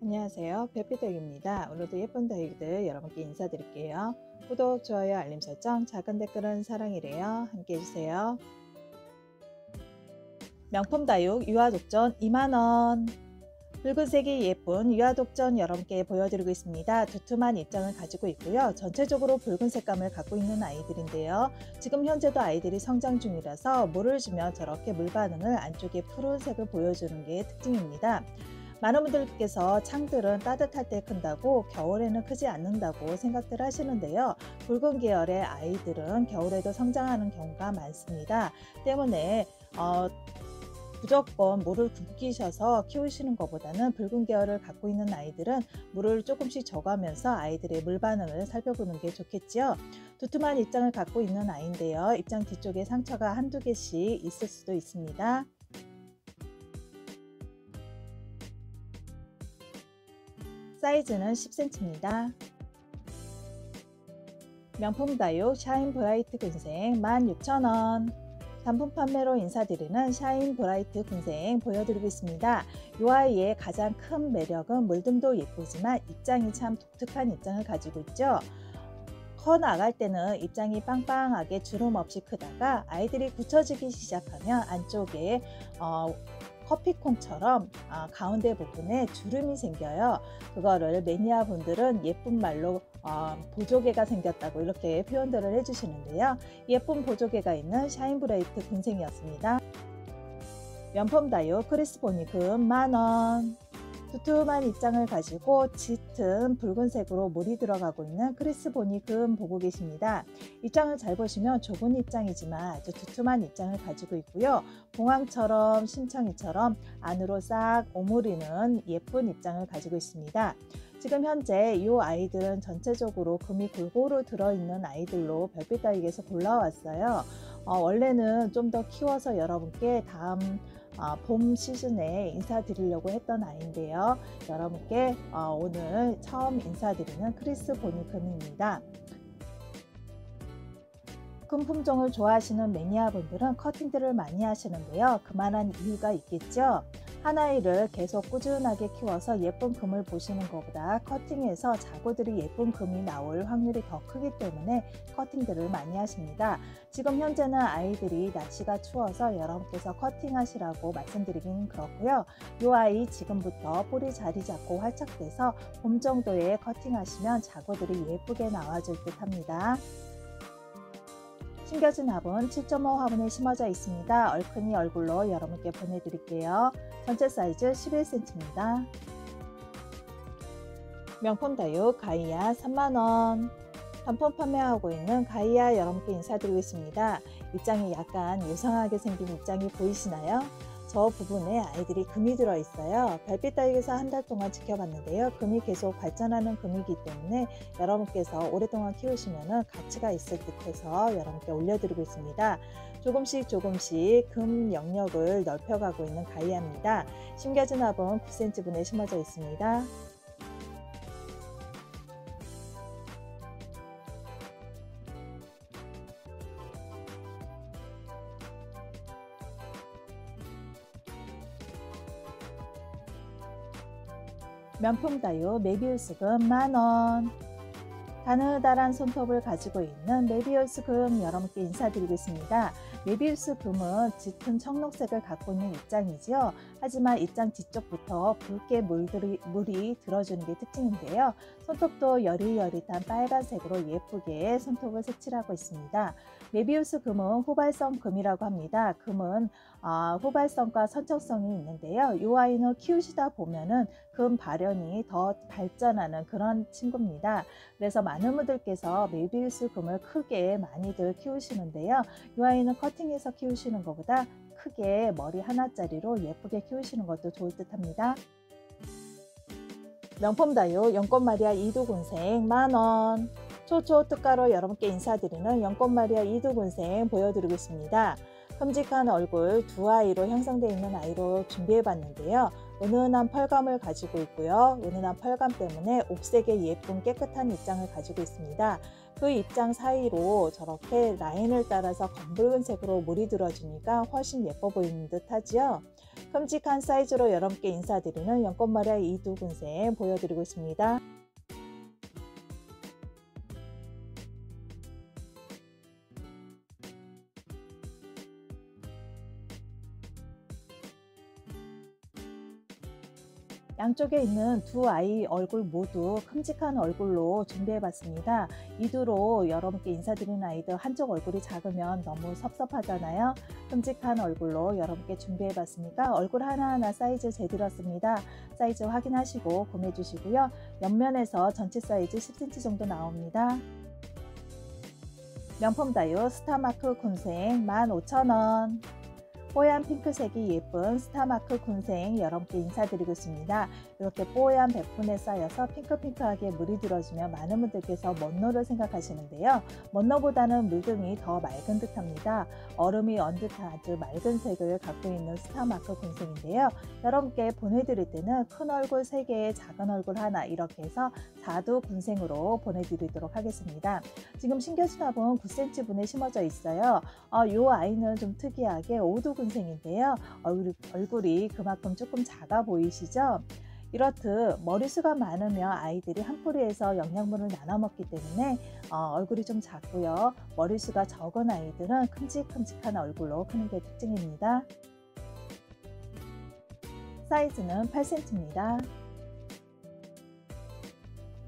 안녕하세요. 별빛덕입니다. 오늘도 예쁜 다육이들 여러분께 인사드릴게요. 구독, 좋아요, 알림 설정, 작은 댓글은 사랑이래요. 함께 해주세요. 명품 다육 유아독전 2만원. 붉은색이 예쁜 유아독전 여러분께 보여드리고 있습니다. 두툼한 입장을 가지고 있고요. 전체적으로 붉은 색감을 갖고 있는 아이들인데요. 지금 현재도 아이들이 성장 중이라서 물을 주면 저렇게 물 반응을 안쪽에 푸른색을 보여주는 게 특징입니다. 많은 분들께서 창들은 따뜻할 때 큰다고 겨울에는 크지 않는다고 생각들 하시는데요. 붉은 계열의 아이들은 겨울에도 성장하는 경우가 많습니다. 때문에 무조건 물을 붓기셔서 키우시는 것보다는 붉은 계열을 갖고 있는 아이들은 물을 조금씩 줘가면서 아이들의 물 반응을 살펴보는 게 좋겠지요. 두툼한 입장을 갖고 있는 아이인데요. 입장 뒤쪽에 상처가 한두 개씩 있을 수도 있습니다. 사이즈는 10cm입니다. 명품 다육 샤인 브라이트 군생 16,000원. 단품 판매로 인사드리는 샤인 브라이트 군생 보여드리고 있습니다. 이 아이의 가장 큰 매력은 물등도 예쁘지만 입장이 참 독특한 입장을 가지고 있죠. 커 나갈 때는 입장이 빵빵하게 주름 없이 크다가 아이들이 굳혀지기 시작하면 안쪽에 커피콩처럼 가운데 부분에 주름이 생겨요. 그거를 매니아 분들은 예쁜 말로 보조개가 생겼다고 이렇게 표현들을 해주시는데요. 예쁜 보조개가 있는 샤인브레이트 군생이었습니다. 명품 다육 크리스보니금 만원. 두툼한 입장을 가지고 짙은 붉은색으로 물이 들어가고 있는 크리스보니금 보고 계십니다. 입장을 잘 보시면 좁은 입장이지만 아주 두툼한 입장을 가지고 있고요. 봉황처럼 심청이처럼 안으로 싹 오므리는 예쁜 입장을 가지고 있습니다. 지금 현재 이 아이들은 전체적으로 금이 골고루 들어있는 아이들로 별빛 다육에서 골라왔어요. 원래는 좀 더 키워서 여러분께 다음 봄 시즌에 인사드리려고 했던 아이인데요. 여러분께 오늘 처음 인사드리는 크리스보니금입니다. 큰 품종을 좋아하시는 매니아분들은 커팅들을 많이 하시는데요. 그만한 이유가 있겠죠. 한 아이를 계속 꾸준하게 키워서 예쁜 금을 보시는 것보다 커팅해서 자구들이 예쁜 금이 나올 확률이 더 크기 때문에 커팅들을 많이 하십니다. 지금 현재는 아이들이 날씨가 추워서 여러분께서 커팅하시라고 말씀드리긴 그렇고요. 이 아이 지금부터 뿌리 자리 잡고 활착돼서 봄 정도에 커팅하시면 자구들이 예쁘게 나와줄 듯 합니다. 심겨진 화분 7.5 화분에 심어져 있습니다. 얼큰이 얼굴로 여러분께 보내드릴게요. 전체 사이즈 11cm입니다. 명품 다육 가이아 3만원. 단품 판매하고 있는 가이아 여러분께 인사드리고 있습니다. 입장이 약간 요상하게 생긴 입장이 보이시나요? 저 부분에 아이들이 금이 들어있어요. 별빛 다육에서 한 달 동안 지켜봤는데요. 금이 계속 발전하는 금이기 때문에 여러분께서 오랫동안 키우시면 가치가 있을 듯해서 여러분께 올려드리고 있습니다. 조금씩 금 영역을 넓혀가고 있는 가이아입니다. 심겨진 화분 9cm 분에 심어져 있습니다. 명품 다육 메비우스금 만원. 가느다란 손톱을 가지고 있는 메비우스 금 여러분께 인사드리고 있습니다. 메비우스 금은 짙은 청록색을 갖고 있는 입장이지요. 하지만 입장 뒤쪽부터 붉게 물이 들어주는 게 특징인데요. 손톱도 여릿여릿한 빨간색으로 예쁘게 손톱을 색칠하고 있습니다. 메비우스 금은 후발성 금이라고 합니다. 금은 후발성과 선착성이 있는데요. 이 아이는 키우시다 보면은 금 발현이 더 발전하는 그런 친구입니다. 그래서 많은 분들께서 메비우스 금을 크게 많이들 키우시는데요. 이 아이는 커팅해서 키우시는 것보다 크게 머리 하나짜리로 예쁘게 키우시는 것도 좋을 듯 합니다. 명품 다육 연꽃마리아 이두군생 만원. 초초 특가로 여러분께 인사드리는 연꽃마리아 이두군생 보여드리고 있습니다. 큼직한 얼굴 두 아이로 형성되어 있는 아이로 준비해 봤는데요. 은은한 펄감을 가지고 있고요. 은은한 펄감 때문에 옥색의 예쁜 깨끗한 입장을 가지고 있습니다. 그 입장 사이로 저렇게 라인을 따라서 검붉은색으로 물이 들어주니까 훨씬 예뻐 보이는 듯 하지요. 큼직한 사이즈로 여러분께 인사드리는 연꽃마리아 이두군생 보여드리고 있습니다. 양쪽에 있는 두 아이 얼굴 모두 큼직한 얼굴로 준비해 봤습니다. 이두로 여러분께 인사드리는 아이들 한쪽 얼굴이 작으면 너무 섭섭하잖아요. 큼직한 얼굴로 여러분께 준비해 봤으니까 얼굴 하나하나 사이즈 재드렸습니다. 사이즈 확인하시고 구매해 주시고요. 옆면에서 전체 사이즈 10cm 정도 나옵니다. 명품 다유 스타마크 군생 15,000원. 뽀얀 핑크색이 예쁜 스타마크 군생 여러분께 인사드리고 있습니다. 이렇게 뽀얀 백분에 쌓여서 핑크핑크하게 물이 들어지면 많은 분들께서 먼노를 생각하시는데요. 먼노보다는 물등이 더 맑은 듯합니다. 얼음이 언 듯한 아주 맑은 색을 갖고 있는 스타마크 군생인데요. 여러분께 보내드릴 때는 큰 얼굴 3개, 작은 얼굴 하나 이렇게 해서 4두 군생으로 보내드리도록 하겠습니다. 지금 신겨수납은 9cm 분에 심어져 있어요. 이 아이는 좀 특이하게 5두 군생인데요. 얼굴이 그만큼 조금 작아 보이시죠? 이렇듯 머리수가 많으면 아이들이 한 뿌리에서 영양분을 나눠 먹기 때문에 얼굴이 좀 작고요. 머리수가 적은 아이들은 큼직큼직한 얼굴로 크는 게 특징입니다. 사이즈는 8cm입니다.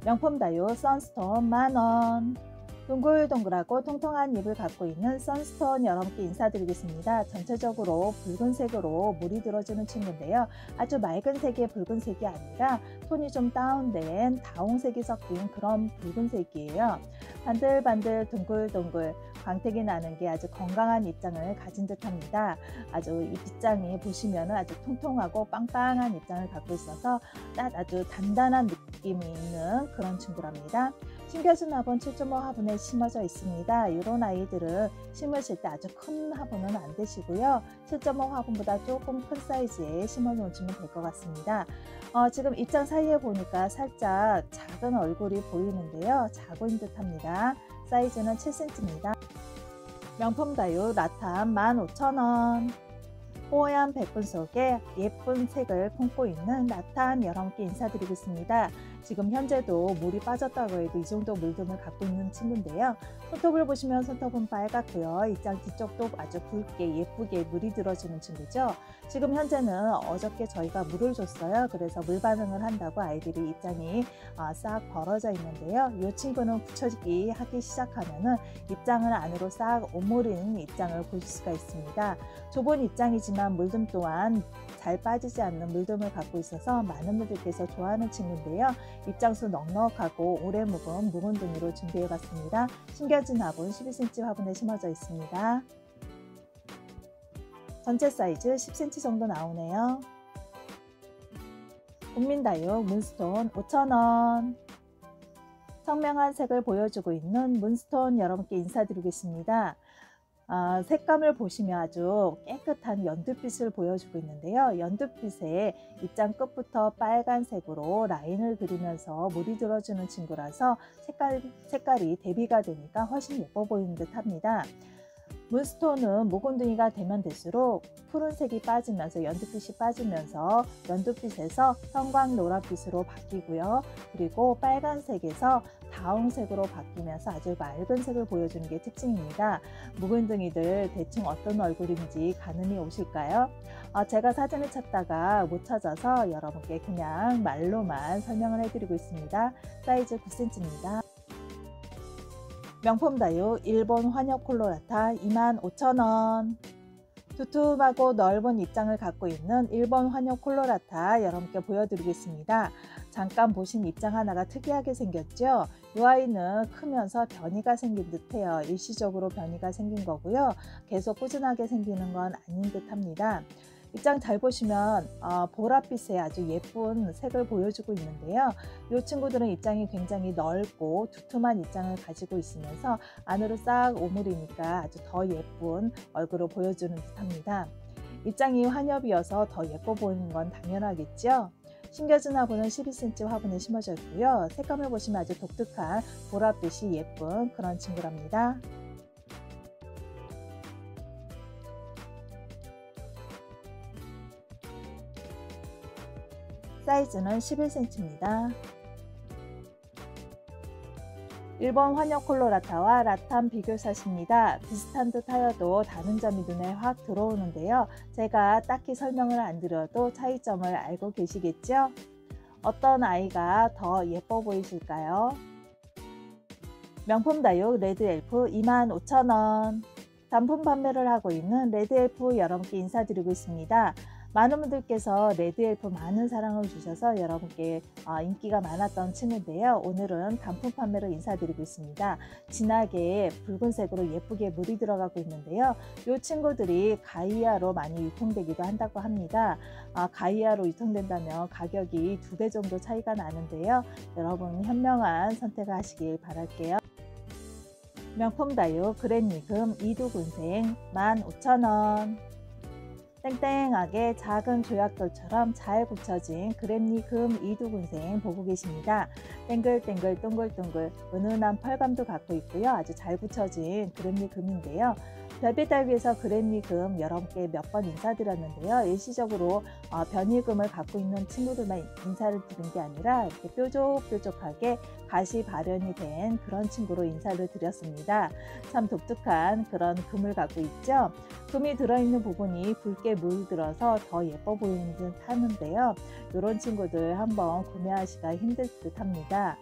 명품 다유 선스톤 10,000원. 동글동글하고 통통한 잎을 갖고 있는 선스톤 여러분께 인사드리겠습니다. 전체적으로 붉은색으로 물이 들어주는 친구인데요. 아주 맑은 색의 붉은색이 아니라 톤이 좀 다운된 다홍색이 섞인 그런 붉은색이에요. 반들반들 동글동글 광택이 나는 게 아주 건강한 입장을 가진 듯합니다. 아주 이 빗장이 보시면 아주 통통하고 빵빵한 입장을 갖고 있어서 아주 단단한 느낌이 있는 그런 친구랍니다. 심겨진 화분 7.5 화분에 심어져 있습니다. 이런 아이들은 심으실 때 아주 큰 화분은 안 되시고요. 7.5 화분보다 조금 큰 사이즈에 심어 놓으시면 될 것 같습니다. 지금 입장 사이에 보니까 살짝 작은 얼굴이 보이는데요. 작은 듯합니다. 사이즈는 7cm입니다. 명품 다유 라탄 15,000원. 뽀얀 백분 속에 예쁜 색을 품고 있는 라탄 여러분께 인사드리겠습니다. 지금 현재도 물이 빠졌다고 해도 이 정도 물듬을 갖고 있는 친구인데요. 손톱을 보시면 손톱은 빨갛고요. 입장 뒤쪽도 아주 굵게 예쁘게 물이 들어주는 친구죠. 지금 현재는 어저께 저희가 물을 줬어요. 그래서 물 반응을 한다고 아이들이 입장이 싹 벌어져 있는데요. 이 친구는 붙여지기 하기 시작하면은 입장을 안으로 싹 오므리는 입장을 보실 수가 있습니다. 좁은 입장이지만 물듬 또한 잘 빠지지 않는 물듬을 갖고 있어서 많은 분들께서 좋아하는 친구인데요. 입장수 넉넉하고 오래 묵은 묵은둥이로 준비해봤습니다. 심겨진 화분 12cm 화분에 심어져 있습니다. 전체 사이즈 10cm 정도 나오네요. 국민다육 문스톤 5,000원. 청명한 색을 보여주고 있는 문스톤 여러분께 인사드리겠습니다. 색감을 보시면 아주 깨끗한 연두빛을 보여주고 있는데요. 연두빛에 입장 끝부터 빨간색으로 라인을 그리면서 물이 들어주는 친구라서 색깔이 대비가 되니까 훨씬 예뻐 보이는 듯 합니다. 문스톤은 묵은둥이가 되면 될수록 푸른색이 빠지면서 연두빛이 빠지면서 연두빛에서 형광 노란빛으로 바뀌고요. 그리고 빨간색에서 다홍색으로 바뀌면서 아주 맑은 색을 보여주는 게 특징입니다. 묵은둥이들 대충 어떤 얼굴인지 가늠이 오실까요? 제가 사진을 찾다가 못 찾아서 여러분께 그냥 말로만 설명을 해드리고 있습니다. 사이즈 9cm입니다. 명품 다유 일본 환엽 콜로라타 25,000원. 두툼하고 넓은 입장을 갖고 있는 일본 환엽 콜로라타 여러분께 보여드리겠습니다. 잠깐 보신 입장 하나가 특이하게 생겼죠? 이 아이는 크면서 변이가 생긴 듯해요. 일시적으로 변이가 생긴 거고요. 계속 꾸준하게 생기는 건 아닌 듯 합니다. 입장 잘 보시면 보랏빛의 아주 예쁜 색을 보여주고 있는데요. 이 친구들은 입장이 굉장히 넓고 두툼한 입장을 가지고 있으면서 안으로 싹 오므리니까 아주 더 예쁜 얼굴을 보여주는 듯합니다. 입장이 환엽이어서 더 예뻐 보이는 건 당연하겠죠. 심겨진 화분은 12cm 화분에 심어져 있고요. 색감을 보시면 아주 독특한 보랏빛이 예쁜 그런 친구랍니다. 사이즈는 11cm입니다. 1번 환영 콜로라타와 라탄 비교샷입니다. 비슷한 듯 하여도 다른 점이 눈에 확 들어오는데요. 제가 딱히 설명을 안 드려도 차이점을 알고 계시겠죠? 어떤 아이가 더 예뻐 보이실까요? 명품 다육 레드엘프 25,000원. 단품 판매를 하고 있는 레드엘프 여러분께 인사드리고 있습니다. 많은 분들께서 레드엘프 많은 사랑을 주셔서 여러분께 인기가 많았던 친구인데요. 오늘은 단품 판매로 인사드리고 있습니다. 진하게 붉은색으로 예쁘게 물이 들어가고 있는데요. 이 친구들이 가이아로 많이 유통되기도 한다고 합니다. 가이아로 유통된다면 가격이 2배 정도 차이가 나는데요. 여러분 현명한 선택을 하시길 바랄게요. 명품 다육 그랜니금 이두군생 15,000원. 땡땡하게 작은 조약돌처럼 잘 붙여진 그랜니금 이두군생 보고 계십니다. 땡글땡글 동글동글 은은한 펄감도 갖고 있고요. 아주 잘 붙여진 그랜니금인데요. 별빛 다육에서 그랜니금 여러분께 몇 번 인사드렸는데요. 일시적으로 변이금을 갖고 있는 친구들만 인사를 드린 게 아니라 이렇게 뾰족뾰족하게 가시 발현이 된 그런 친구로 인사를 드렸습니다. 참 독특한 그런 금을 갖고 있죠. 금이 들어있는 부분이 붉게 물들어서 더 예뻐 보이는 듯 하는데요. 이런 친구들 한번 구매하시기가 힘들 듯 합니다.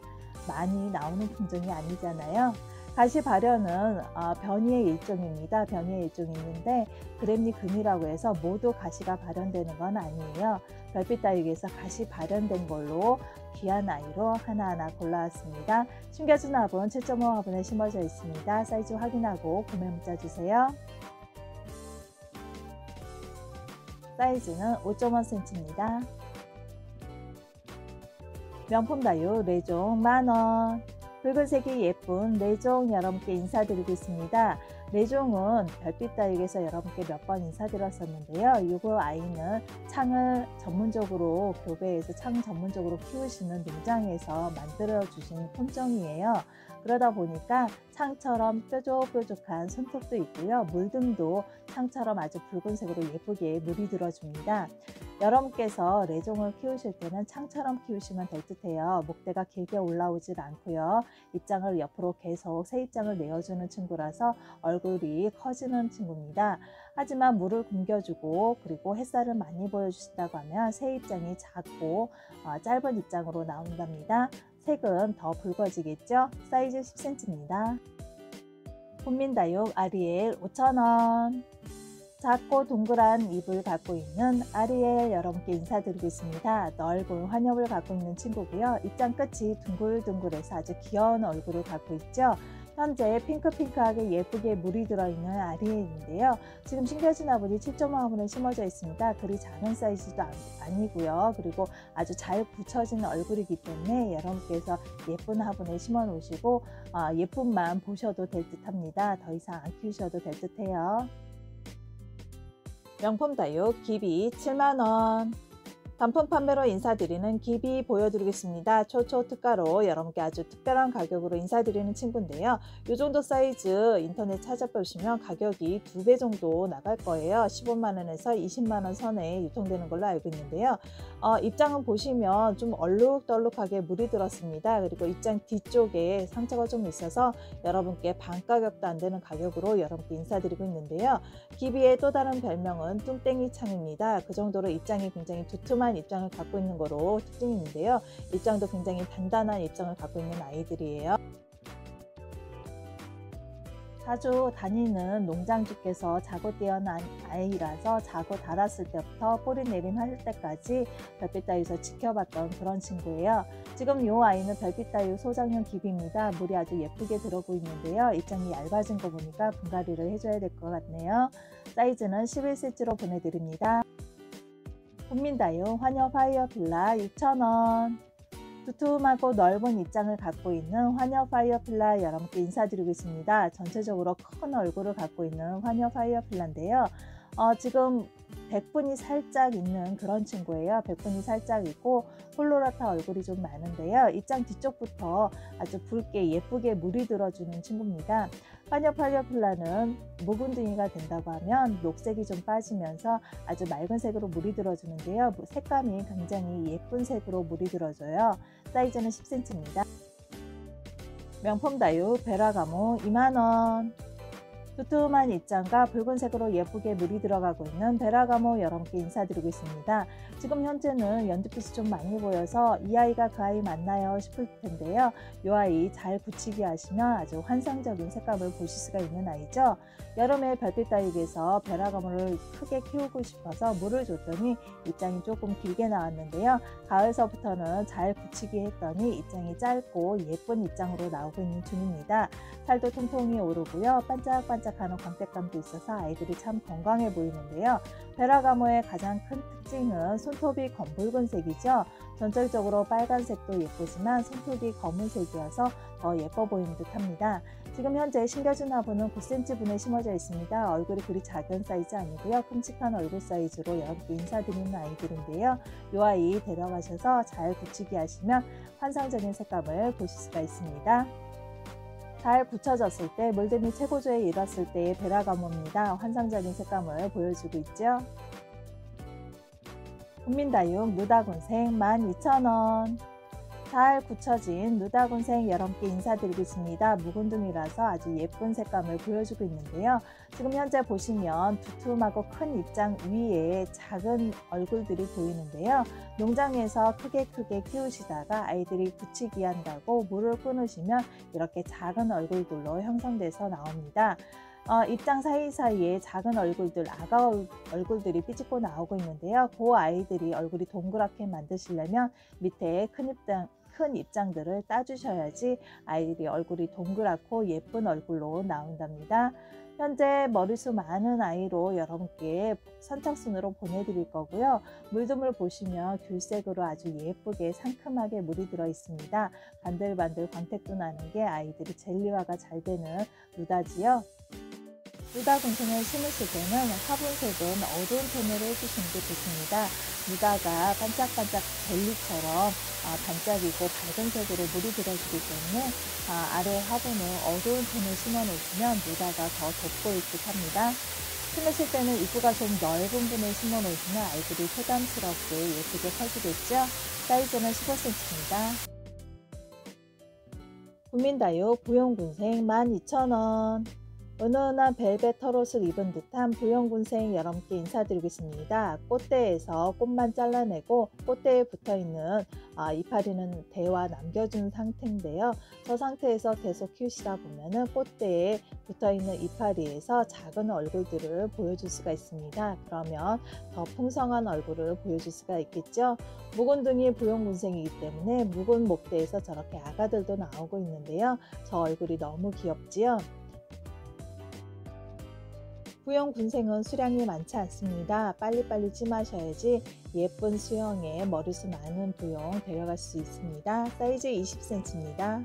많이 나오는 품종이 아니잖아요. 가시 발현은 변이의 일종입니다. 변이의 일종이 있는데 그랜니금이라고 해서 모두 가시가 발현되는 건 아니에요. 별빛 다육에서 가시 발현된 걸로 귀한 아이로 하나하나 골라왔습니다. 숨겨진 화분 7.5 화분에 심어져 있습니다. 사이즈 확인하고 구매 문자 주세요. 사이즈는 5.5cm입니다. 명품 다육 레종 만원. 붉은색이 예쁜 레종 여러분께 인사드리고 있습니다. 레종은 별빛 다육에서 여러분께 몇 번 인사드렸었는데요. 이 아이는 창을 전문적으로 교배해서 창 전문적으로 키우시는 농장에서 만들어 주신 품종이에요. 그러다 보니까 창처럼 뾰족뾰족한 손톱도 있고요. 물등도 창처럼 아주 붉은색으로 예쁘게 물이 들어줍니다. 여러분께서 레종을 키우실 때는 창처럼 키우시면 될 듯해요. 목대가 길게 올라오질 않고요. 입장을 옆으로 계속 새 입장을 내어주는 친구라서 얼굴이 커지는 친구입니다. 하지만 물을 굶겨주고 그리고 햇살을 많이 보여주신다고 하면 새 입장이 작고 짧은 입장으로 나온답니다. 색은 더 붉어지겠죠? 사이즈 10cm입니다. 훈민다육 아리엘 5,000원. 작고 동그란 잎을 갖고 있는 아리엘 여러분께 인사드리고 있습니다. 넓은 환엽을 갖고 있는 친구고요. 입장 끝이 둥글둥글해서 아주 귀여운 얼굴을 갖고 있죠. 현재 핑크핑크하게 예쁘게 물이 들어있는 아리엘인데요. 지금 심겨진 화분이 7.5 화분에 심어져 있습니다. 그리 작은 사이즈도 아니고요. 그리고 아주 잘 붙여진 얼굴이기 때문에 여러분께서 예쁜 화분에 심어 놓으시고 예쁨만 보셔도 될 듯 합니다. 더 이상 안 키우셔도 될 듯 해요. 명품 다육 기비 7만원. 단품 판매로 인사드리는 기비 보여드리겠습니다. 초초 특가로 여러분께 아주 특별한 가격으로 인사드리는 친구인데요. 이 정도 사이즈 인터넷 찾아보시면 가격이 2배 정도 나갈 거예요. 15만원에서 20만원 선에 유통되는 걸로 알고 있는데요. 입장은 보시면 좀 얼룩덜룩하게 물이 들었습니다. 그리고 입장 뒤쪽에 상처가 좀 있어서 여러분께 반가격도 안 되는 가격으로 여러분께 인사드리고 있는데요. 기비의 또 다른 별명은 뚱땡이 창입니다. 그 정도로 입장이 굉장히 두툼한 입장을 갖고 있는 거로 특징이 있는데요. 입장도 굉장히 단단한 입장을 갖고 있는 아이들이에요. 자주 다니는 농장주께서 자고 태어난 아이라서 자고 달았을 때부터 뿌리 내림할 때까지 별빛 다육에서 지켜봤던 그런 친구예요. 지금 이 아이는 별빛 다육 소장형 기비입니다. 물이 아주 예쁘게 들어오고 있는데요. 입장이 얇아진 거 보니까 분갈이를 해줘야 될 것 같네요. 사이즈는 11cm로 보내드립니다. 훈민다육 환엽 파이어필라 6,000원. 두툼하고 넓은 입장을 갖고 있는 환엽 파이어필라 여러분께 인사드리고 있습니다. 전체적으로 큰 얼굴을 갖고 있는 환엽 파이어필라인데요. 지금 백분이 살짝 있는 그런 친구예요. 백분이 살짝 있고 콜로라타 얼굴이 좀 많은데요. 입장 뒤쪽부터 아주 붉게 예쁘게 물이 들어주는 친구입니다. 파녀팔녀플라는 묵은둥이가 된다고 하면 녹색이 좀 빠지면서 아주 맑은 색으로 물이 들어주는데요. 색감이 굉장히 예쁜 색으로 물이 들어줘요. 사이즈는 10cm입니다. 명품 다육 베라가모 2만원. 두툼한 입장과 붉은색으로 예쁘게 물이 들어가고 있는 베라가모 여러분께 인사드리고 있습니다. 지금 현재는 연두빛이 좀 많이 보여서 이 아이가 그 아이 맞나요 싶을 텐데요. 이 아이 잘 굳히기 하시면 아주 환상적인 색감을 보실 수가 있는 아이죠. 여름에 별빛 다육에서 베라가모를 크게 키우고 싶어서 물을 줬더니 입장이 조금 길게 나왔는데요. 가을서부터는 잘 굳히기 했더니 입장이 짧고 예쁜 입장으로 나오고 있는 중입니다. 살도 통통이 오르고요. 반짝반짝하는 광택감도 있어서 아이들이 참 건강해 보이는데요. 베라가모의 가장 큰 특징은 손톱이 검붉은색이죠. 전체적으로 빨간색도 예쁘지만 손톱이 검은색이어서 더 예뻐 보이는 듯합니다. 지금 현재 심겨준 화분은 9cm 분에 심어져 있습니다. 얼굴이 그리 작은 사이즈 아니고요. 큼직한 얼굴 사이즈로 여러분께 인사드리는 아이들인데요. 이 아이 데려가셔서 잘 굳히기 하시면 환상적인 색감을 보실 수가 있습니다. 잘 굳혀졌을 때 물듬이 최고조에 이뤘을 때의 베라가모입니다. 환상적인 색감을 보여주고 있죠. 국민다육 누다군생 12,000원. 잘 굳혀진 누다군생 여러분께 인사드리겠습니다. 묵은둥이라서 아주 예쁜 색감을 보여주고 있는데요. 지금 현재 보시면 두툼하고 큰 입장 위에 작은 얼굴들이 보이는데요. 농장에서 크게 키우시다가 아이들이 굳히기 한다고 물을 끊으시면 이렇게 작은 얼굴들로 형성돼서 나옵니다. 입장 사이사이에 작은 얼굴들, 아가 얼굴들이 삐집고 나오고 있는데요. 그 아이들이 얼굴이 동그랗게 만드시려면 밑에 큰 입장들을 따주셔야지 아이들이 얼굴이 동그랗고 예쁜 얼굴로 나온답니다. 현재 머리수 많은 아이로 여러분께 선착순으로 보내드릴 거고요. 물듬을 보시면 귤색으로 아주 예쁘게 상큼하게 물이 들어 있습니다. 반들반들 광택도 나는 게 아이들이 젤리화가 잘 되는 누다지요. 누다군생을 심으실 때는 화분색은 어두운 톤으로 해주시는 게 좋습니다. 누다가 반짝반짝 젤리처럼 반짝이고 밝은 색으로 물이 들어주기 때문에 아래 화분을 어두운 톤을 심어 놓으시면 누다가 더 돋보일 듯 합니다. 심으실 때는 입구가 좀 넓은 분에 심어 놓으시면 아이들이 소담스럽게 예쁘게 커지겠죠. 사이즈는 15cm입니다. 국민다육 부용군생 12,000원. 은은한 벨벳 털옷을 입은 듯한 부용군생 여러분께 인사드리겠습니다. 꽃대에서 꽃만 잘라내고 꽃대에 붙어있는 이파리는 대와 남겨준 상태인데요. 저 상태에서 계속 키우시다 보면은 꽃대에 붙어있는 이파리에서 작은 얼굴들을 보여줄 수가 있습니다. 그러면 더 풍성한 얼굴을 보여줄 수가 있겠죠. 묵은둥이 부용군생이기 때문에 묵은 목대에서 저렇게 아가들도 나오고 있는데요. 저 얼굴이 너무 귀엽지요. 부용군생은 수량이 많지 않습니다. 빨리빨리 찜하셔야지 예쁜 수영에 머리수 많은 부용 데려갈 수 있습니다. 사이즈 20cm입니다.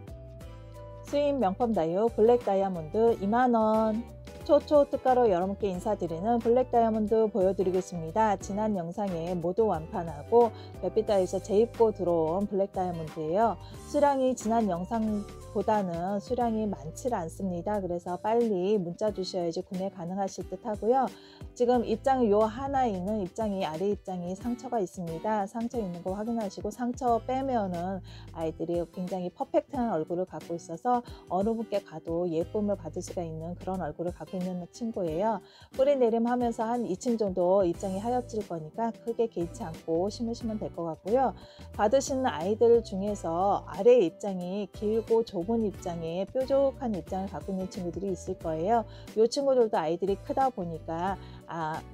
수입 명품 다육 블랙 다이아몬드 2만원. 초초 특가로 여러분께 인사드리는 블랙 다이아몬드 보여드리겠습니다. 지난 영상에 모두 완판하고 별빛다에서 재입고 들어온 블랙 다이아몬드예요. 수량이 지난 영상보다는 수량이 많지 않습니다. 그래서 빨리 문자 주셔야지 구매 가능하실 듯 하고요. 지금 입장 요 하나 있는 입장이 아래 입장이 상처가 있습니다. 상처 있는 거 확인하시고 상처 빼면은 아이들이 굉장히 퍼펙트한 얼굴을 갖고 있어서 어느 분께 가도 예쁨을 받을 수가 있는 그런 얼굴을 갖고 있는 친구예요. 뿌리 내림하면서 한 2층 정도 입장이 하얗질 거니까 크게 개의치 않고 심으시면 될 것 같고요. 받으시는 아이들 중에서 아래 입장이 길고 좁은 입장에 뾰족한 입장을 갖고 있는 친구들이 있을 거예요. 이 친구들도 아이들이 크다 보니까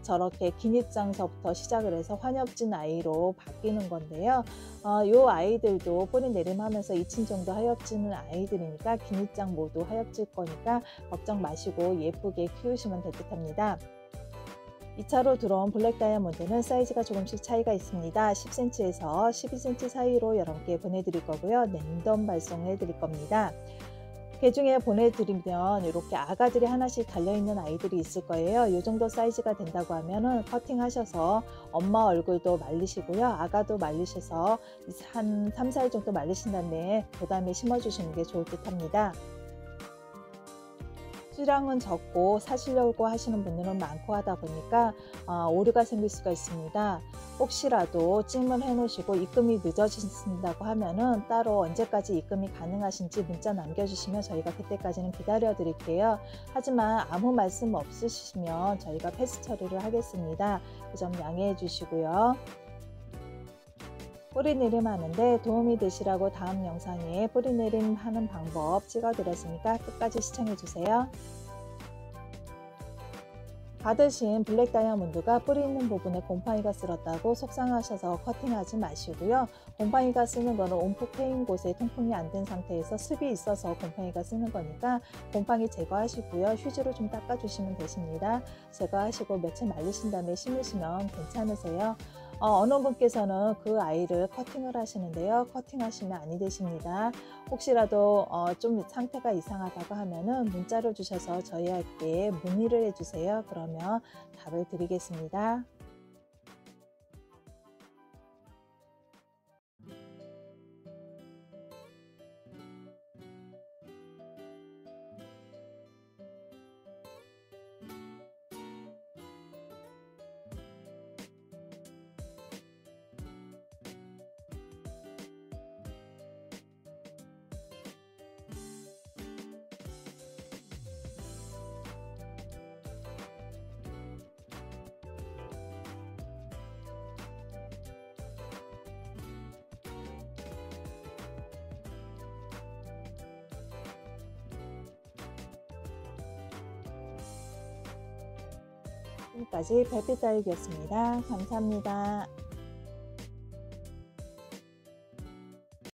저렇게 긴 입장서부터 시작을 해서 환엽진 아이로 바뀌는 건데요. 이 아이들도 뿌리 내림하면서 2층 정도 하엽지는 아이들이니까 긴 입장 모두 하엽질 거니까 걱정 마시고 예쁘게 키우시면 될 듯 합니다. 2차로 들어온 블랙 다이아몬드는 사이즈가 조금씩 차이가 있습니다. 10cm에서 12cm 사이로 여러분께 보내드릴 거고요. 랜덤 발송해 드릴 겁니다. 개중에 보내드리면 이렇게 아가들이 하나씩 달려있는 아이들이 있을 거예요. 이 정도 사이즈가 된다고 하면은 커팅하셔서 엄마 얼굴도 말리시고요. 아가도 말리셔서 한 3, 4일 정도 말리신 다음에 그 다음에 심어주시는 게 좋을 듯 합니다. 수량은 적고 사시려고 하시는 분들은 많고 하다 보니까 오류가 생길 수가 있습니다. 혹시라도 찜을 해 놓으시고 입금이 늦어진다고 하면은 따로 언제까지 입금이 가능하신지 문자 남겨주시면 저희가 그때까지는 기다려 드릴게요. 하지만 아무 말씀 없으시면 저희가 패스 처리를 하겠습니다. 그 점 양해해 주시고요. 뿌리내림 하는데 도움이 되시라고 다음 영상에 뿌리내림 하는 방법 찍어드렸으니까 끝까지 시청해 주세요. 받으신 블랙 다이아몬드가 뿌리 있는 부분에 곰팡이가 쓸었다고 속상하셔서 커팅하지 마시고요. 곰팡이가 쓰는 거는 온폭 패인 곳에 통풍이 안 된 상태에서 습이 있어서 곰팡이가 쓰는 거니까 곰팡이 제거하시고요. 휴지로 좀 닦아주시면 되십니다. 제거하시고 며칠 말리신 다음에 심으시면 괜찮으세요. 어느 분께서는 그 아이를 커팅을 하시는데요. 커팅하시면 아니 되십니다. 혹시라도 좀 상태가 이상하다고 하면은 문자로 주셔서 저희에게 문의를 해주세요. 그러면 답을 드리겠습니다. 지금까지 별빛 다육이었습니다. 감사합니다.